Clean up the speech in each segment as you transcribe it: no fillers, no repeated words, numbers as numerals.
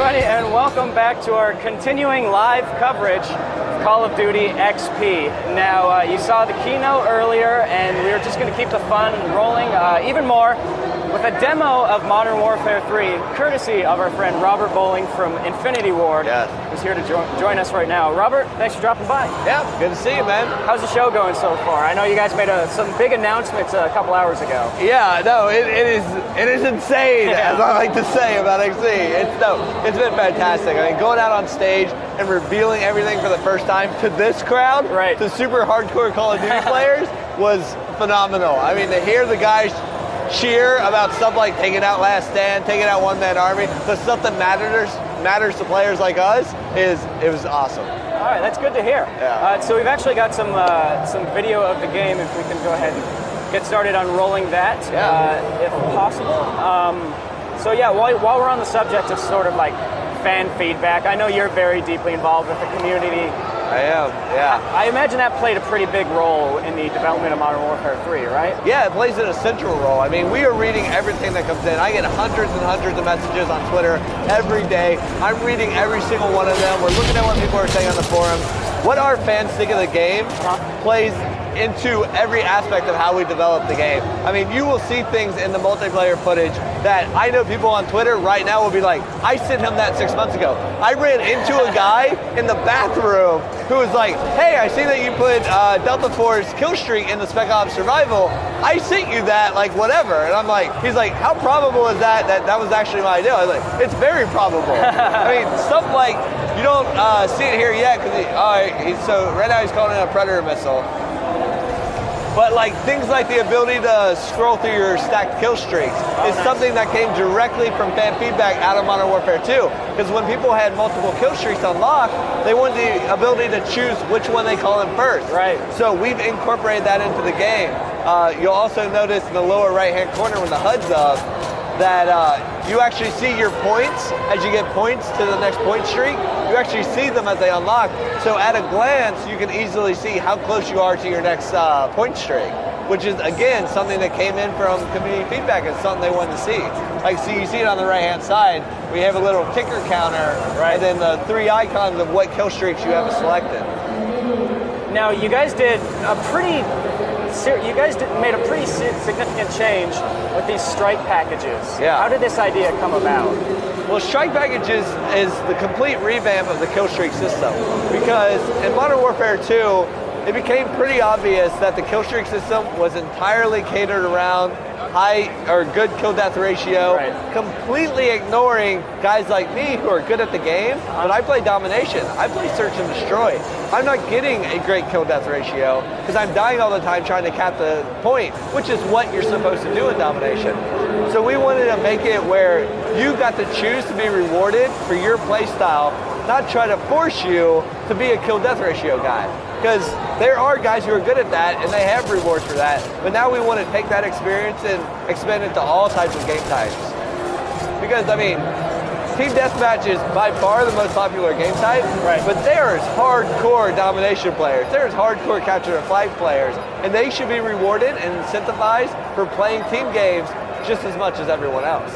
everybody, and welcome back to our continuing live coverage of Call of Duty XP. Now, you saw the keynote earlier, and we are just going to keep the fun rolling even more with a demo of Modern Warfare 3, courtesy of our friend Robert Bowling from Infinity Ward, who's here to join us right now. Robert, thanks for dropping by. Yeah, good to see you, man. How's the show going so far? I know you guys made some big announcements a couple hours ago. Yeah, no, it is insane, as I like to say about XP. It's been fantastic. I mean, going out on stage and revealing everything for the first time to this crowd, to super hardcore Call of Duty players, was phenomenal. I mean, to hear the guys cheer about stuff like taking out Last Stand, taking out One Man Army, the stuff that matters to players like us, it was awesome. All right, that's good to hear. Yeah. So we've actually got some video of the game, if we can go ahead and get started on rolling that, if possible. So yeah, while we're on the subject of sort of like fan feedback, I know you're very deeply involved with the community. I am, yeah. I imagine that played a pretty big role in the development of Modern Warfare 3, right? Yeah, it plays an essential role. I mean, we are reading everything that comes in. I get hundreds and hundreds of messages on Twitter every day. I'm reading every single one of them. We're looking at what people are saying on the forums. What our fans think of the game plays into every aspect of how we develop the game. I mean, you will see things in the multiplayer footage that I know people on Twitter right now will be like, I sent him that 6 months ago. I ran into a guy in the bathroom who was like, hey, I see that you put Delta Force kill streak in the Spec Ops Survival. I sent you that, like, whatever. And I'm like, he's like, how probable is that was actually my idea? I was like, it's very probable. I mean, stuff like, you don't see it here yet, because so right now he's calling it a Predator missile. But like things like the ability to scroll through your stacked kill streaks is something that came directly from fan feedback out of Modern Warfare 2. Because when people had multiple kill streaks unlocked, they wanted the ability to choose which one they call in first. Right. So we've incorporated that into the game. You'll also notice in the lower right-hand corner when the HUD's up, that you actually see your points as you get points to the next point streak. You actually see them as they unlock. So at a glance, you can easily see how close you are to your next point streak, which is, again, something that came in from community feedback. It's something they wanted to see. Like, so you see it on the right-hand side. We have a little ticker counter, and then the 3 icons of what kill streaks you have selected. Now, you guys made a pretty significant change with these strike packages. Yeah. How did this idea come about? Well, strike packages is the complete revamp of the kill streak system, because in Modern Warfare 2, it became pretty obvious that the kill streak system was entirely catered around high or good kill death ratio, completely ignoring guys like me who are good at the game. When I play domination, I play search and destroy. I'm not getting a great kill death ratio because I'm dying all the time trying to cap the point, which is what you're supposed to do in domination. So we wanted to make it where you got to choose to be rewarded for your play style, not try to force you to be a kill death ratio guy. Because there are guys who are good at that and they have rewards for that. But now we want to take that experience and expand it to all types of game types. Because, I mean, Team Deathmatch is by far the most popular game type, but there's hardcore domination players. There's hardcore capture the flag players. And they should be rewarded and incentivized for playing team games just as much as everyone else.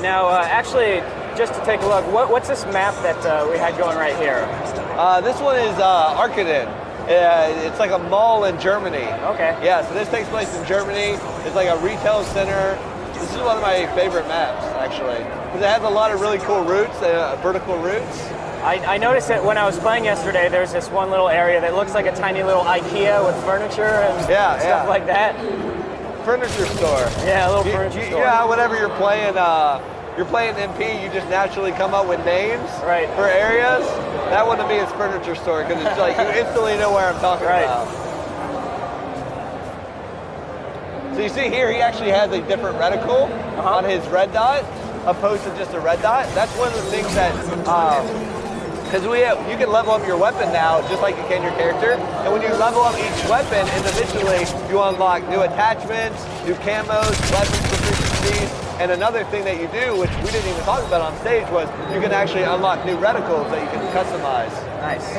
Now, actually, just to take a look, what's this map that we had going right here? This one is Arkaden. It's like a mall in Germany. Okay. Yeah, so this takes place in Germany. It's like a retail center. This is one of my favorite maps, actually, because it has a lot of really cool routes, vertical routes. I noticed that when I was playing yesterday, there's this one little area that looks like a tiny little IKEA with furniture and stuff like that. Furniture store. Yeah, a little furniture store. Yeah, whenever you're playing MP, you just naturally come up with names for areas. That one to me is furniture store because it's like you instantly know where I'm talking about. So you see here, he actually has a different reticle on his red dot, opposed to just a red dot. That's one of the things that, because you can level up your weapon now, just like you can your character. And when you level up each weapon individually, you unlock new attachments, new camos, weapons proficiencies. And another thing that you do, which we didn't even talk about on stage, was you can actually unlock new reticles that you can customize. Nice.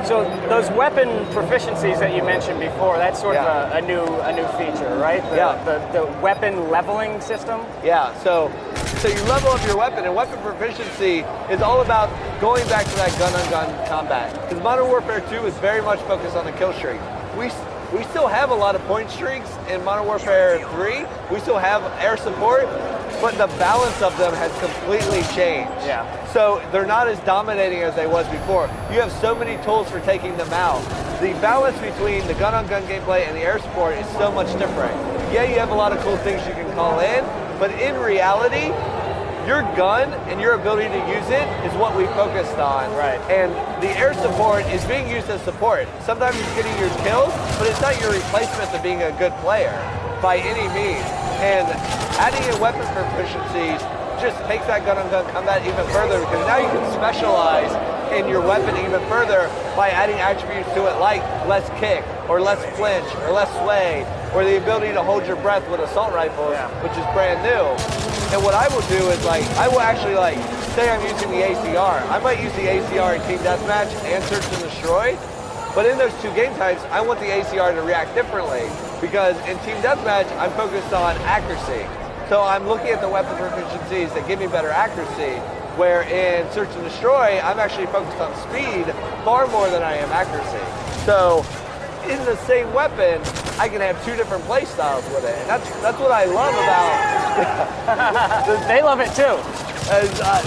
So those weapon proficiencies that you mentioned before, that's sort Yeah. of a new feature, right? Yeah. The weapon leveling system. Yeah, so you level up your weapon, and weapon proficiency is all about going back to that gun-on-gun combat. Because Modern Warfare 2 is very much focused on the kill streak. We still have a lot of point streaks in Modern Warfare 3. We still have air support, but the balance of them has completely changed. Yeah. So they're not as dominating as they was before. You have so many tools for taking them out. The balance between the gun-on-gun gameplay and the air support is so much different. Yeah, you have a lot of cool things you can call in, but in reality, your gun and your ability to use it is what we focused on. Right. And the air support is being used as support. Sometimes it's getting your kills, but it's not your replacement to being a good player by any means. And adding in weapon proficiencies just takes that gun-on-gun combat even further, because now you can specialize in your weapon even further by adding attributes to it like less kick, or less flinch, or less sway, or the ability to hold your breath with assault rifles, which is brand new. And what I will do is I will actually say I'm using the ACR. I might use the ACR in Team Deathmatch and Search and Destroy, but in those two game types, I want the ACR to react differently, because in Team Deathmatch, I'm focused on accuracy. So I'm looking at the weapon proficiencies that give me better accuracy, where in Search and Destroy, I'm actually focused on speed far more than I am accuracy. So in the same weapon, I can have two different play styles with it. And that's what I love about They love it too. is, I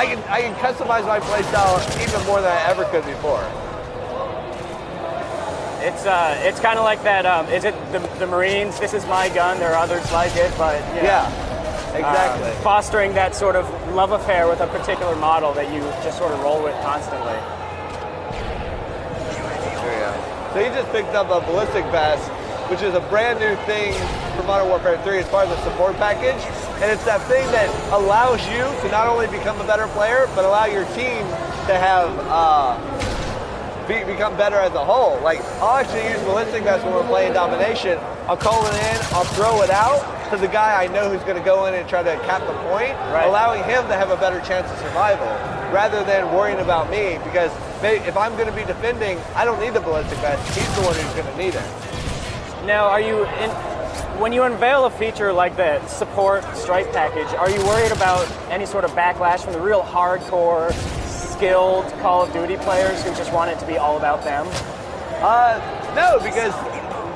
can customize my play style even more than I ever could before. It's kind of like that. Is it the Marines? This is my gun. There are others like it, but Yeah, exactly. fostering that sort of love affair with a particular model that you just sort of roll with constantly. There you go. So he just picked up a ballistic vest, which is a brand new thing for Modern Warfare 3 as part of the support package. And it's that thing that allows you to not only become a better player, but allow your team to have become better as a whole. Like, I'll actually use ballistic vest when we're playing domination. I'll call it in, I'll throw it out to the guy I know who's going to go in and try to cap the point, allowing him to have a better chance of survival, rather than worrying about me, because if I'm going to be defending, I don't need the ballistic vest. He's the one who's going to need it. Now, when you unveil a feature like the support strike package, are you worried about any sort of backlash from the real hardcore, skilled Call of Duty players who just want it to be all about them? No, because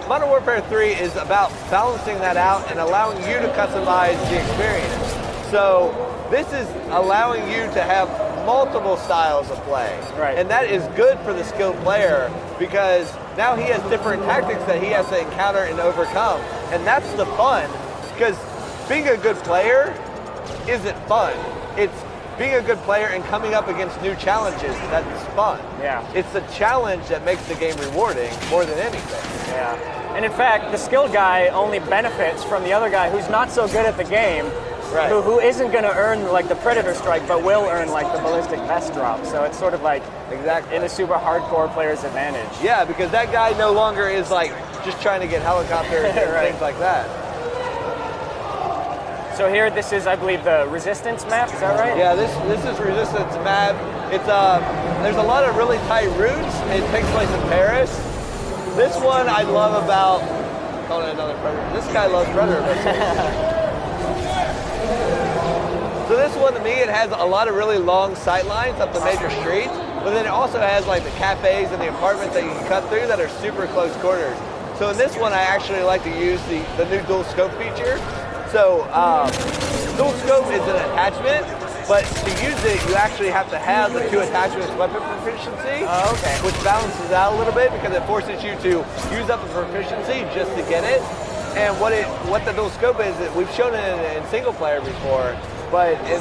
Modern Warfare 3 is about balancing that out and allowing you to customize the experience. So this is allowing you to have multiple styles of play. Right. And that is good for the skilled player, because now he has different tactics that he has to encounter and overcome. And that's the fun, because being a good player isn't fun. It's being a good player and coming up against new challenges that's fun. Yeah. It's the challenge that makes the game rewarding more than anything. Yeah. And in fact, the skilled guy only benefits from the other guy who's not so good at the game, who isn't going to earn like the Predator strike, but will earn like the ballistic vest drop. So it's sort of like in the super hardcore player's advantage. Yeah, because that guy no longer is like just trying to get helicopters and things like that. So here, this is, I believe, the Resistance map. Is that right? Yeah, this is Resistance map. It's there's a lot of really tight routes. It takes place in Paris. This one I love about calling it another Predator. This guy loves Predator missiles. So this one, to me, it has a lot of really long sight lines up the major streets, but then it also has like the cafes and the apartments that you can cut through that are super close quarters. So in this one, I actually like to use the new dual scope feature. So dual scope is an attachment, but to use it, you actually have to have the two attachments weapon proficiency, which balances out a little bit because it forces you to use up the proficiency just to get it. And what the dual scope is, we've shown it in single player before, but in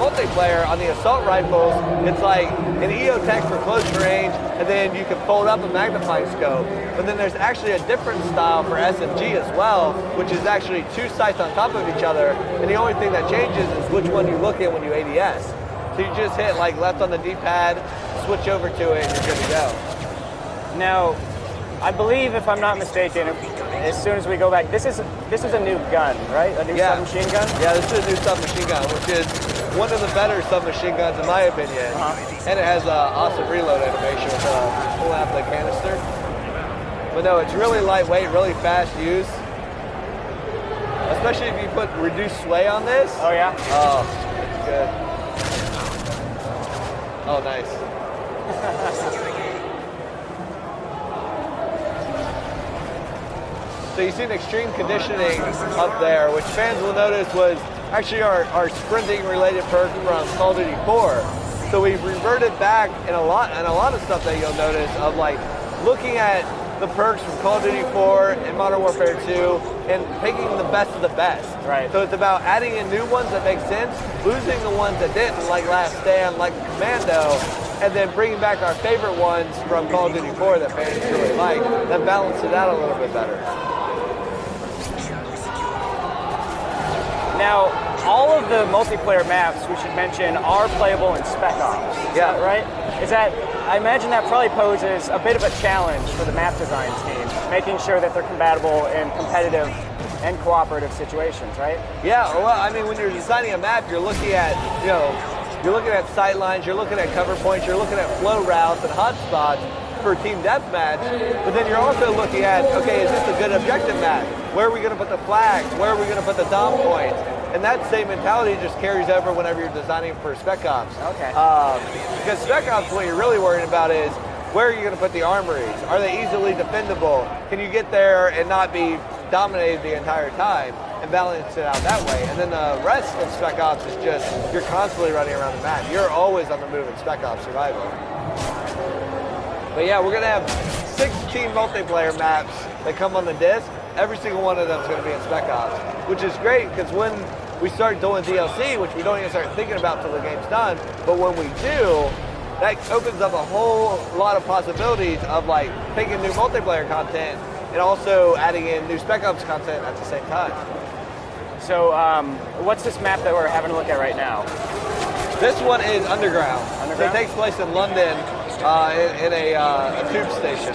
multiplayer on the assault rifles, it's like an EOTech for close range, and then you can fold up a magnifying scope. But then there's actually a different style for SMG as well, which is actually two sights on top of each other, and the only thing that changes is which one you look at when you ADS. So you just hit like left on the D-pad, switch over to it, and you're good to go. Now, I believe, if I'm not mistaken, as soon as we go back, this is a new gun, right? A new submachine gun? Yeah, this is a new submachine gun, which is one of the better submachine guns in my opinion. And it has an awesome reload animation with pulling out the canister. But no, it's really lightweight, really fast use. Especially if you put reduced sway on this. Oh yeah? Oh, it's good. Oh, nice. So you see an extreme conditioning up there, which fans will notice was actually our sprinting related perk from Call of Duty 4. So we've reverted back in a lot of stuff that you'll notice of like looking at the perks from Call of Duty 4 and Modern Warfare 2 and picking the best of the best. Right. So it's about adding in new ones that make sense, losing the ones that didn't, like Last Stand, like Commando, and then bringing back our favorite ones from Call of Duty 4 that fans really like, that balance it out a little bit better. Now, all of the multiplayer maps, we should mention, are playable in Spec Ops. Yeah. Right? I imagine that probably poses a bit of a challenge for the map design team, making sure that they're compatible in competitive and cooperative situations, right? Yeah, well, I mean, when you're designing a map, you're looking at, you're looking at sight lines, you're looking at cover points, you're looking at flow routes and hotspots for team deathmatch, but then you're also looking at, okay, is this a good objective map? Where are we going to put the flags? Where are we going to put the dom points? And that same mentality just carries over whenever you're designing for Spec Ops. Okay. Because Spec Ops, what you're really worried about is, where are you going to put the armories? Are they easily defendable? Can you get there and not be dominated the entire time and balance it out that way? And then the rest of Spec Ops is just, you're constantly running around the map. You're always on the move in Spec Ops Survival. But yeah, we're going to have 16 multiplayer maps that come on the disc. Every single one of them is going to be in Spec Ops, which is great because when we start doing DLC, which we don't even start thinking about till the game's done, but when we do, that opens up a whole lot of possibilities of like taking new multiplayer content and also adding in new Spec Ops content at the same time. So, what's this map that we're having a look at right now? This one is Underground. Underground? So it takes place in London in a tube station.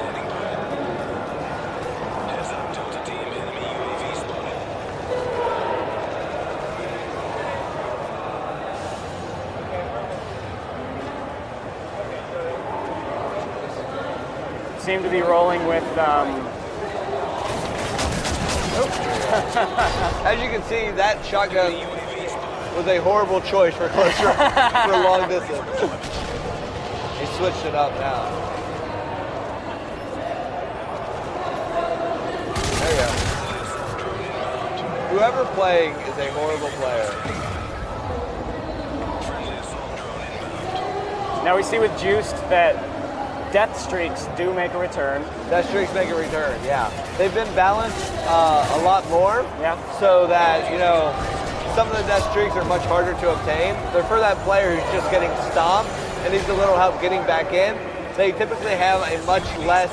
Seem to be rolling with. As you can see, that shotgun was a horrible choice for close range, for long distance. He switched it up now. There you go. Whoever playing is a horrible player. Now we see with Juiced that death streaks do make a return. Death streaks make a return, yeah. They've been balanced a lot more, Yeah. so that, some of the death streaks are much harder to obtain. They're for that player who's just getting stomped and needs a little help getting back in. They typically have a much less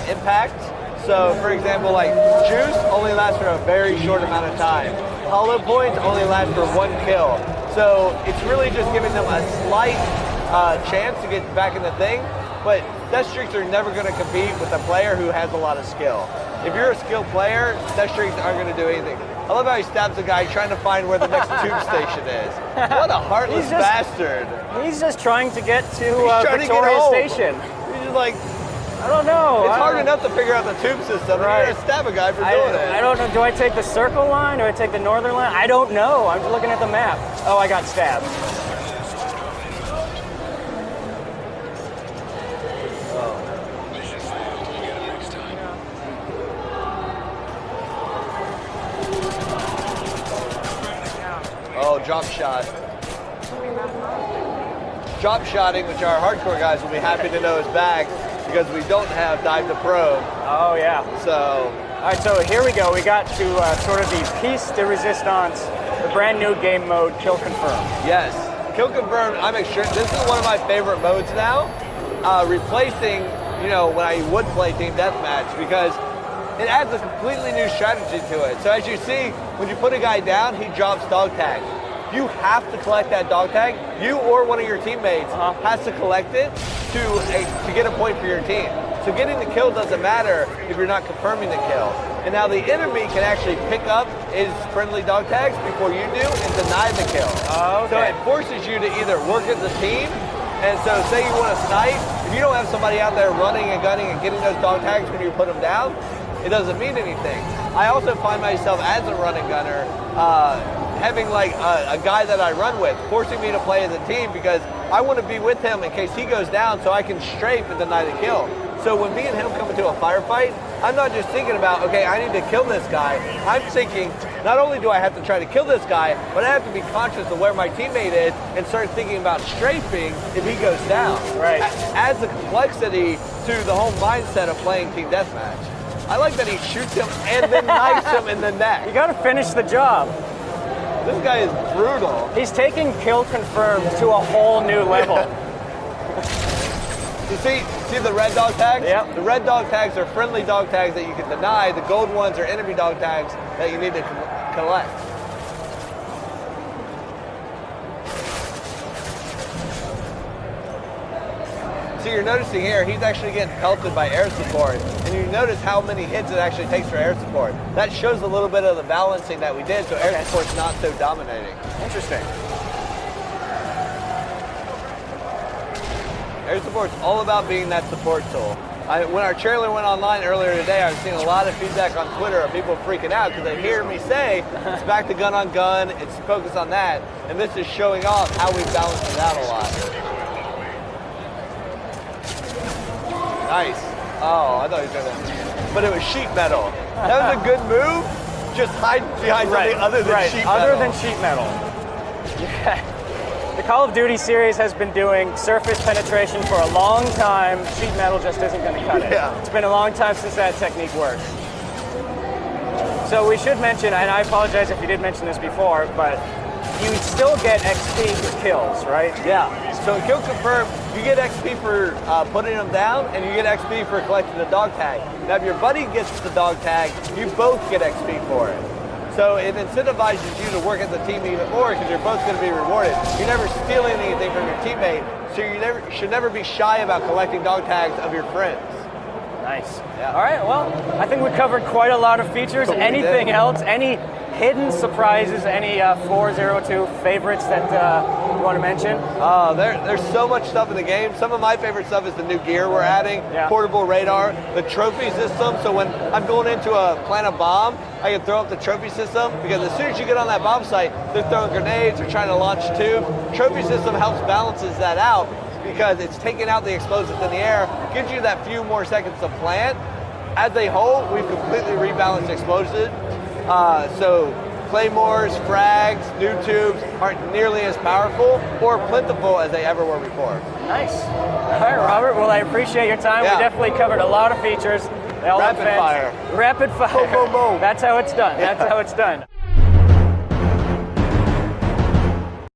impact. So, for example, like Juice only lasts for a very short amount of time. Hollow Points only last for one kill. So it's really just giving them a slight chance to get back in the thing, but death streaks are never going to compete with a player who has a lot of skill. If you're a skilled player, death streaks aren't going to do anything. I love how he stabs a guy trying to find where the next tube station is. What a heartless bastard. He's just trying to get to trying to get Victoria home. Station. He's just like, I don't know. it's hard enough to figure out the tube system. Right. You're going to stab a guy for doing it. I don't know. Do I take the circle line? Do I take the northern line? I don't know. I'm just looking at the map. Oh, I got stabbed. Oh, drop shot. Drop shotting, which our hardcore guys will be happy to know is back because we don't have dive to probe. Oh, yeah. So, All right, so here we go. We got to sort of the piece de resistance, the brand new game mode, Kill Confirm. yes. Kill confirmed, I'm extreme. This is one of my favorite modes now. Replacing, when I would play Team Deathmatch because it adds a completely new strategy to it. So as you see, when you put a guy down, he drops dog tag. You have to collect that dog tag. You or one of your teammates has to collect it. to get a point for your team. So getting the kill doesn't matter if you're not confirming the kill. And now the enemy can actually pick up his friendly dog tags before you do and deny the kill. Oh, okay. So it forces you to either work as a team, and so say you want to snipe, if you don't have somebody out there running and gunning and getting those dog tags when you put them down, it doesn't mean anything. I also find myself as a running gunner, having like a guy that I run with, forcing me to play as a team because I want to be with him in case he goes down so I can strafe and deny the kill. So when me and him come into a firefight, I'm not just thinking about, okay, I need to kill this guy. I'm thinking, not only do I have to try to kill this guy, but I have to be conscious of where my teammate is and start thinking about strafing if he goes down. Right. Adds a complexity to the whole mindset of playing team deathmatch. I like that he shoots him and then knifes him in the neck. You got to finish the job. This guy is brutal. He's taking kill confirmed to a whole new level. You see the red dog tags? Yep. The red dog tags are friendly dog tags that you can deny. The gold ones are enemy dog tags that you need to collect. So you're noticing here, he's actually getting pelted by air support. And you notice how many hits it actually takes for air support. That shows a little bit of the balancing that we did, so air support's not so dominating. Interesting. Air support's all about being that support tool. When our trailer went online earlier today, I was seeing a lot of feedback on Twitter of people freaking out because they hear me say it's back to gun on gun, it's focused on that, and this is showing off how we balance it out a lot. Nice. Oh, I thought he was gonna. But it was sheet metal. That was a good move. Just hide behind something other than sheet metal. Other than sheet metal. Yeah. The Call of Duty series has been doing surface penetration for a long time. Sheet metal just isn't going to cut it. Yeah. It's been a long time since that technique worked. So we should mention, and I apologize if you did mention this before, but you still get XP for kills, right? Yeah. So in Kill Confirm, you get XP for putting them down, and you get XP for collecting the dog tag. Now, if your buddy gets the dog tag, you both get XP for it. So it incentivizes you to work as a team even more because you're both going to be rewarded. You're never stealing anything from your teammate, so you should never be shy about collecting dog tags of your friends. Nice. Yeah. All right, well, I think we covered quite a lot of features. Anything else? Any hidden surprises? Any 402 favorites that you want to mention? There's so much stuff in the game. Some of my favorite stuff is the new gear we're adding, portable radar, the trophy system. So when I'm going into a plant a bomb, I can throw up the trophy system because as soon as you get on that bomb site, they're throwing grenades or trying to launch tube. Trophy system helps balances that out because it's taking out the explosives in the air, gives you that few more seconds to plant. As a whole, we've completely rebalanced explosives. So claymores, frags, new tubes aren't nearly as powerful or plentiful as they ever were before. Nice. All right, Robert. Well, I appreciate your time. Yeah. We definitely covered a lot of features. They all Rapid look fire. Rapid fire. Boom, boom, boom. That's how it's done. That's how it's done.